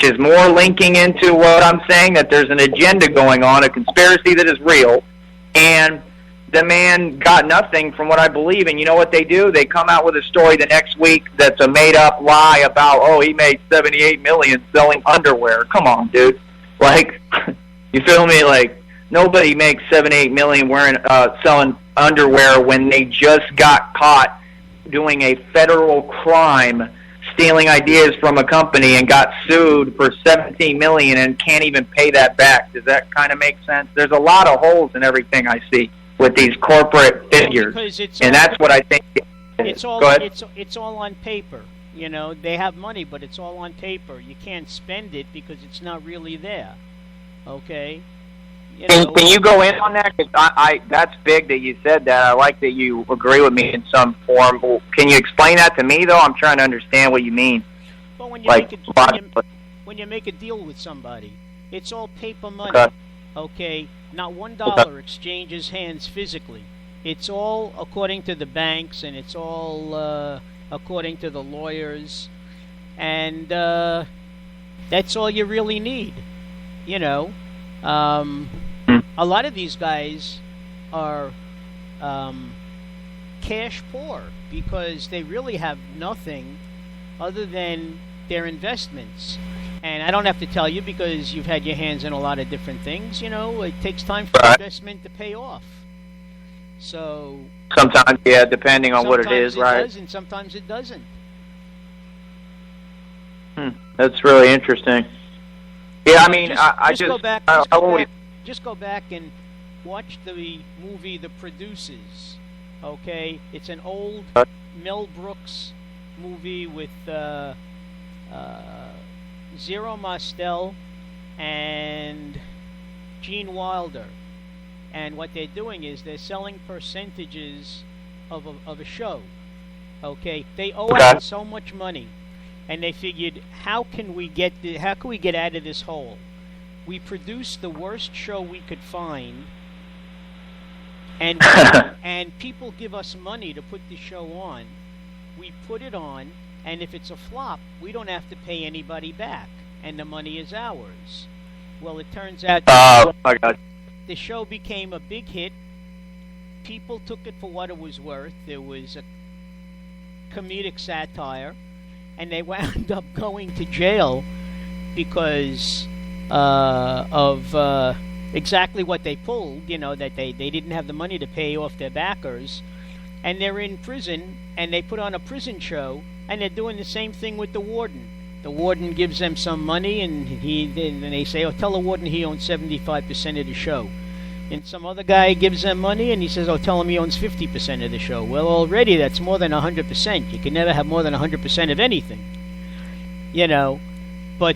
is more linking into what I'm saying, that there's an agenda going on, a conspiracy that is real, and the man got nothing from what I believe. And you know what they do? They come out with a story the next week that's a made-up lie about, oh, he made $78 million selling underwear. Come on, dude. Like, you feel me? Like, nobody makes $7-8 million selling underwear when they just got caught doing a federal crime, stealing ideas from a company, and got sued for $17 million and can't even pay that back. Does that kind of make sense? There's a lot of holes in everything I see with these corporate figures, and that's what I think. It's all on paper. You know, they have money, but it's all on paper. You can't spend it because it's not really there. Okay. Can you go in on that? Because that's big that you said that. I like that you agree with me in some form. Can you explain that to me, though? I'm trying to understand what you mean. Well, when you make a deal with somebody, it's all paper money. Okay. Not $1 exchanges hands physically. It's all according to the banks, and it's all according to the lawyers, and that's all you really need. You know, a lot of these guys are cash poor because they really have nothing other than their investments. And I don't have to tell you because you've had your hands in a lot of different things. You know, it takes time for investment to pay off. So sometimes, yeah, depending on what it is, right? Does, and sometimes it doesn't. That's really interesting. Yeah, I mean, just go back and watch the movie The Producers. Okay, it's an old Mel Brooks movie with Zero Mostel and Gene Wilder, and what they're doing is they're selling percentages of a show. Okay, they owe out so much money, and they figured, how can we get out of this hole? We produce the worst show we could find, and and people give us money to put the show on. We put it on. And if it's a flop, we don't have to pay anybody back, and the money is ours. Well, it turns out the show became a big hit. People took it for what it was worth. There was a comedic satire, and they wound up going to jail because of exactly what they pulled, you know, that they didn't have the money to pay off their backers. And they're in prison, and they put on a prison show, and they're doing the same thing with the warden. The warden gives them some money, and they say, oh, tell the warden he owns 75% of the show. And some other guy gives them money, and he says, oh, tell him he owns 50% of the show. Well, already that's more than 100%. You can never have more than 100% of anything. You know, but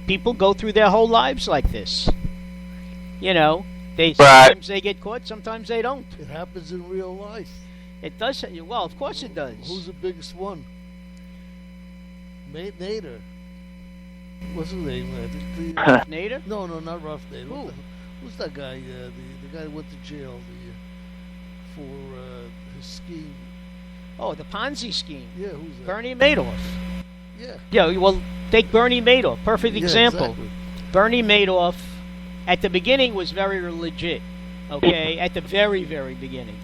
people go through their whole lives like this. You know, sometimes they get caught, sometimes they don't. It happens in real life. It does. Well, of course it does. Who's the biggest one? Nader. What's his name? Nader? No, not Ralph Nader. Who? Who's that guy? The guy who went to jail for his scheme. Oh, the Ponzi scheme. Yeah, who's that? Bernie Madoff. Yeah. Yeah, well, take Bernie Madoff. Perfect example. Exactly. Bernie Madoff, at the beginning, was very legit. Okay? At the very, very beginning.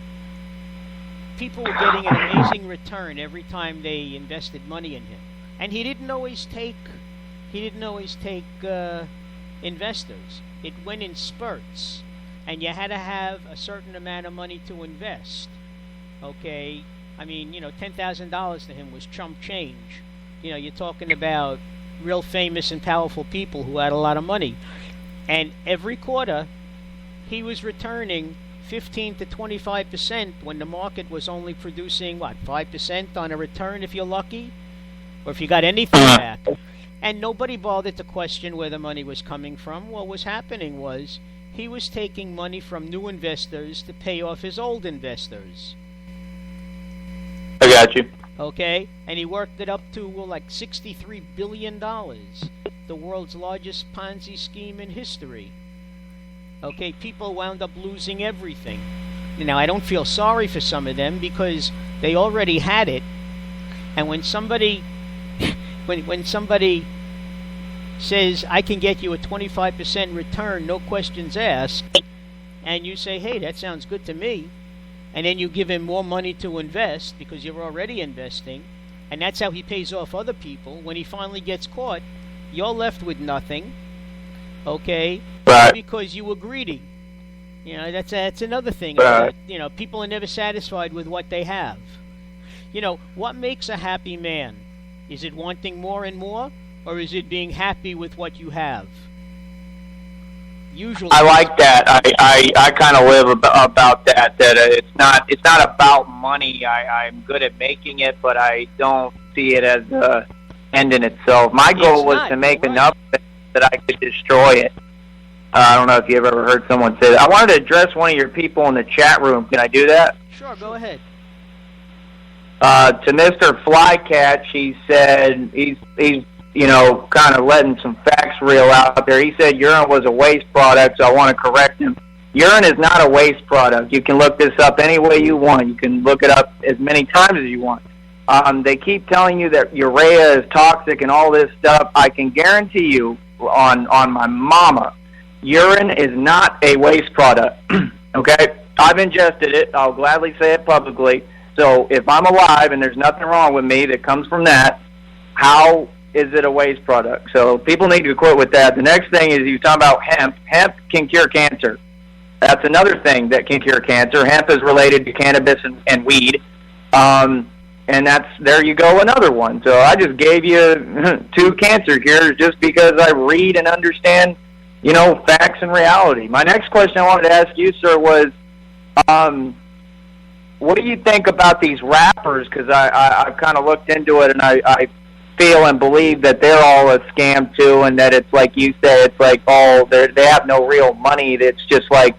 People were getting an amazing return every time they invested money in him. And he didn't always take investors. It went in spurts, and you had to have a certain amount of money to invest. Okay, I mean, you know, $10,000 to him was chump change. You know, you're talking about real famous and powerful people who had a lot of money, and every quarter he was returning 15 to 25% when the market was only producing 5% on a return if you're lucky, or if you got anything back. And nobody bothered to question where the money was coming from. What was happening was he was taking money from new investors to pay off his old investors. I got you. Okay? And he worked it up to like $63 billion, the world's largest Ponzi scheme in history. Okay, people wound up losing everything. Now, I don't feel sorry for some of them because they already had it. And when somebody says, I can get you a 25% return, no questions asked, and you say, hey, that sounds good to me, and then you give him more money to invest because you're already investing, and that's how he pays off other people. When he finally gets caught, you're left with nothing, okay? Right. Because you were greedy. You know, that's another thing. Right. You know, people are never satisfied with what they have. You know, what makes a happy man? Is it wanting more and more, or is it being happy with what you have? Usually, I like that. I kind of live about that. That it's not about money. I'm good at making it, but I don't see it as a end in itself. My goal was to make enough that I could destroy it. I don't know if you've ever heard someone say that. I wanted to address one of your people in the chat room. Can I do that? Sure, go ahead. To Mr. Flycat, he said he's you know, kind of letting some facts reel out there. He said urine was a waste product, so I want to correct him. Urine is not a waste product. You can look this up any way you want. You can look it up as many times as you want. They keep telling you that urea is toxic and all this stuff. I can guarantee you on my mama, urine is not a waste product. Okay? I've ingested it. I'll gladly say it publicly. So if I'm alive and there's nothing wrong with me that comes from that, how is it a waste product? So people need to quit with that. The next thing is you talk about hemp. Hemp can cure cancer. That's another thing that can cure cancer. Hemp is related to cannabis and weed. And there you go, another one. So I just gave you 2 cancer cures just because I read and understand, you know, facts and reality. My next question I wanted to ask you, sir, was what do you think about these rappers? Because I've kind of looked into it, and I feel and believe that they're all a scam too, and that it's like you say, it's like they have no real money. It's just like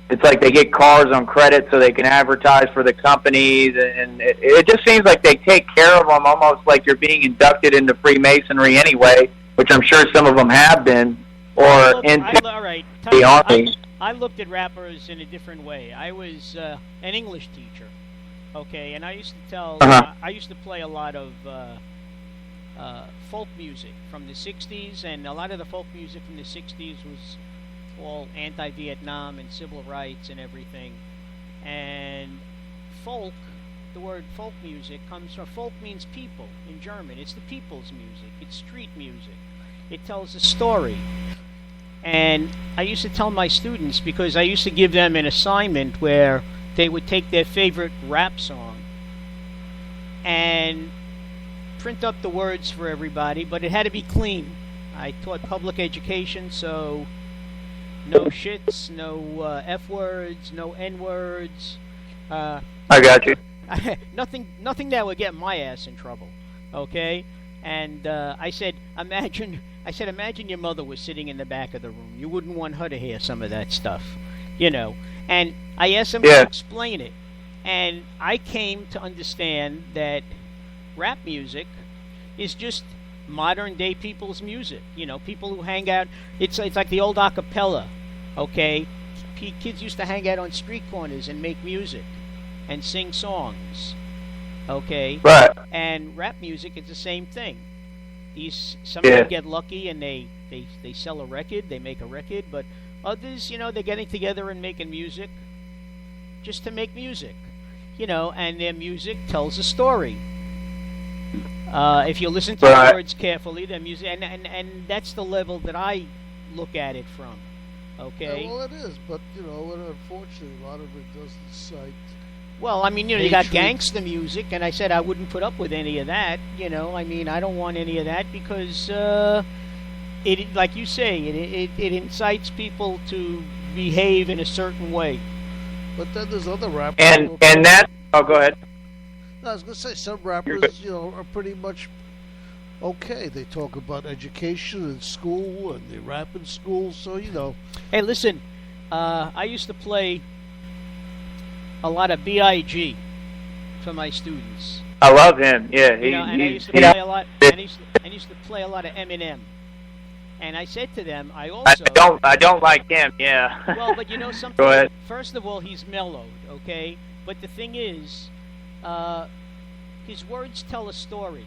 they get cars on credit so they can advertise for the companies, and it just seems like they take care of them almost like you're being inducted into Freemasonry anyway, which I'm sure some of them have been, or into the army. I looked at rappers in a different way. I was an English teacher, okay, and I used to I used to play a lot of folk music from the 60s, and a lot of the folk music from the 60s was all anti-Vietnam and civil rights and everything. And folk, the word folk music comes from, folk means people in German. It's the people's music. It's street music. It tells a story. And I used to tell my students, because I used to give them an assignment where they would take their favorite rap song and print up the words for everybody, but it had to be clean. I taught public education, so no shits, no F words, no N words. I got you. Nothing that would get my ass in trouble. Okay, and I said, imagine your mother was sitting in the back of the room. You wouldn't want her to hear some of that stuff, you know. And I asked them to explain it, and I came to understand that rap music is just modern day people's music. You know, people who hang out. It's like the old a cappella. Okay, kids used to hang out on street corners and make music and sing songs. Okay, right. And rap music is the same thing. Some of them get lucky and they sell a record, they make a record, but others, you know, they're getting together and making music just to make music, you know, and their music tells a story. If you listen to the words carefully, their music, and that's the level that I look at it from. Okay. Yeah, well, it is, but you know, unfortunately, a lot of it doesn't cite. Well, I mean, you know, you got gangsta music, and I said I wouldn't put up with any of that. You know, I mean, I don't want any of that because it, like you say, it incites people to behave in a certain way. But then there's other rappers. And that. Oh, go ahead. No, I was gonna say some rappers, you know, are pretty much okay. They talk about education and school, and they rap in school, so you know. Hey, listen, I used to play a lot of B.I.G. for my students. I love him. Yeah, I used to play a lot. I used to play a lot of Eminem. And I said to them, I don't like him. Yeah. Well, but you know something. Go ahead. First of all, he's mellowed, okay. But the thing is, his words tell a story.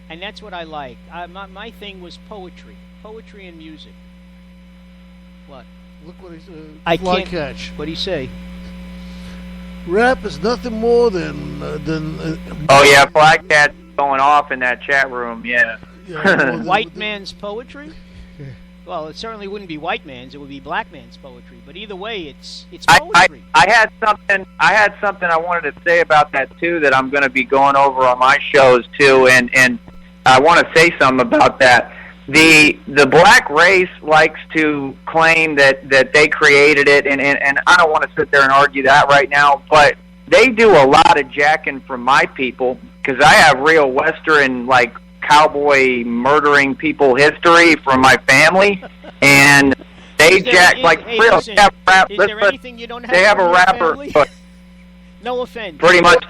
And that's what I like. My thing was poetry and music. What? Look what he's I fly can't. catch. What'd he say? Rap is nothing more than Oh yeah, Black Cat's going off in that chat room. Yeah. White man's poetry? Well, it certainly wouldn't be white man's; it would be black man's poetry. But either way, it's poetry. I had something I wanted to say about that too that I'm going to be going over on my shows too, and I want to say something about that. The black race likes to claim that they created it, and I don't want to sit there and argue that right now, but they do a lot of jacking from my people because I have real Western like cowboy murdering people history from my family, and they jack like real. Listen, is there anything you don't have? They have a rapper. No offense. Pretty much.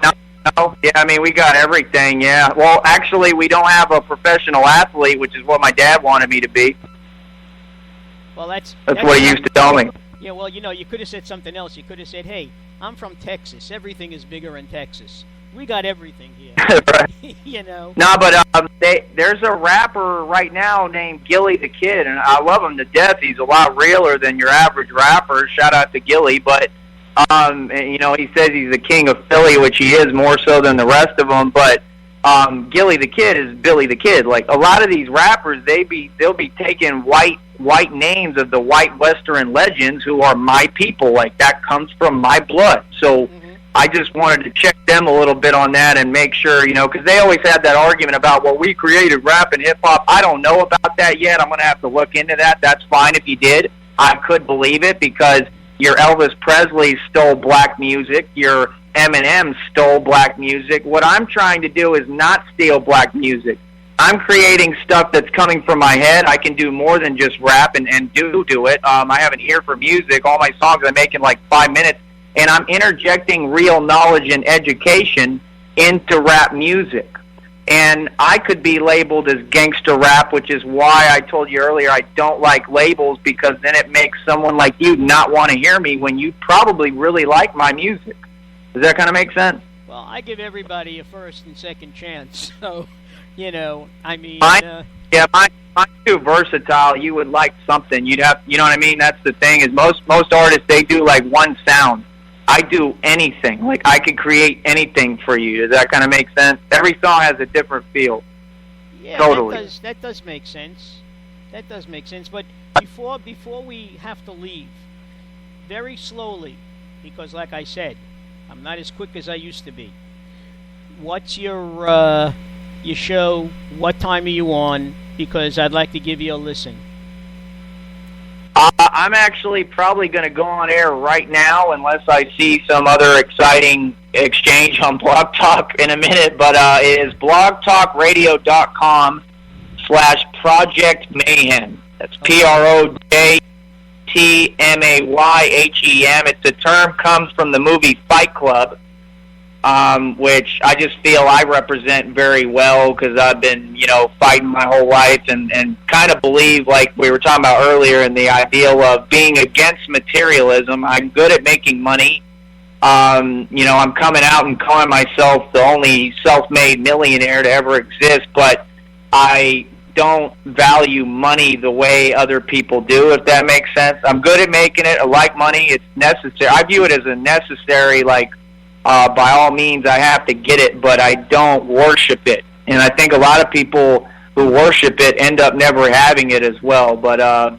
No. Yeah, I mean we got everything. Yeah. Well, actually, we don't have a professional athlete, which is what my dad wanted me to be. Well, that's what he used to tell me. Yeah. Well, you could have said something else. You could have said, "Hey, I'm from Texas. Everything is bigger in Texas. We got everything here." Right. No, but there's a rapper right now named Gilly the Kid, and I love him to death. He's a lot realer than your average rapper. Shout out to Gilly, but and, he says he's the king of Philly, which he is more so than the rest of them. But Gilly the Kid is Billy the Kid. Like a lot of these rappers, they'll be taking white names of the white Western legends who are my people. Like that comes from my blood. So. Mm-hmm. I just wanted to check them a little bit on that and make sure, because they always had that argument about, well, we created rap and hip-hop. I don't know about that yet. I'm going to have to look into that. That's fine if you did. I could believe it because your Elvis Presley stole black music. Your Eminem stole black music. What I'm trying to do is not steal black music. I'm creating stuff that's coming from my head. I can do more than just rap and do it. I have an ear for music. All my songs I make in like 5 minutes. And I'm interjecting real knowledge and education into rap music. And I could be labeled as gangster rap, which is why I told you earlier I don't like labels, because then it makes someone like you not want to hear me when you probably really like my music. Does that kind of make sense? Well, I give everybody a first and second chance. So, I mean... Mine's too versatile. You would like something. You'd have, you know what I mean? That's the thing is most artists, they do like one sound. I do anything. Like, I could create anything for you. Does that kind of make sense? Every song has a different feel. Yeah, totally. That does make sense. That does make sense. But before we have to leave, very slowly, because like I said, I'm not as quick as I used to be. What's your show? What time are you on? Because I'd like to give you a listen. I'm actually probably going to go on air right now unless I see some other exciting exchange on Blog Talk in a minute. But it is blogtalkradio.com/Project Mayhem. That's PROJTMAYHEM. It's a term comes from the movie Fight Club, which I just feel I represent very well because I've been, fighting my whole life and kind of believe, like we were talking about earlier, in the ideal of being against materialism. I'm good at making money. I'm coming out and calling myself the only self-made millionaire to ever exist, but I don't value money the way other people do, if that makes sense. I'm good at making it. I like money. It's necessary. I view it as a necessary, by all means, I have to get it, but I don't worship it. And I think a lot of people who worship it end up never having it as well. But, I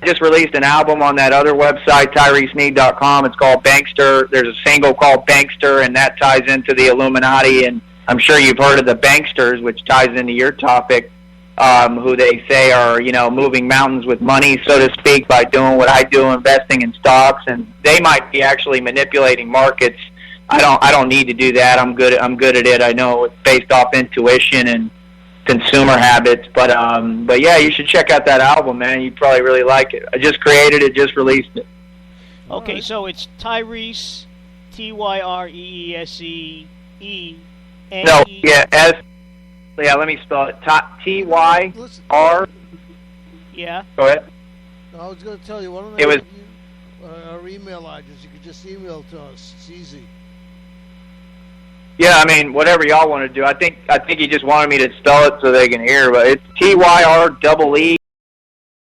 just released an album on that other website, TyreseNeed.com. It's called Bankster. There's a single called Bankster, and that ties into the Illuminati. And I'm sure you've heard of the Banksters, which ties into your topic, who they say are, moving mountains with money, so to speak, by doing what I do, investing in stocks. And they might be actually manipulating markets. I don't need to do that. I'm good at it. I know it's based off intuition and consumer habits, but yeah, you should check out that album, man. You'd probably really like it. I just created it, just released it. Okay, so it's Tyrese, TYREESE. No, yeah, let me spell it. TYR. Yeah. Go ahead. I was going to tell you, why don't I give you our email address? You could just email to us. It's easy. Yeah, I mean, whatever y'all want to do. I think he just wanted me to spell it so they can hear, but it's TYREE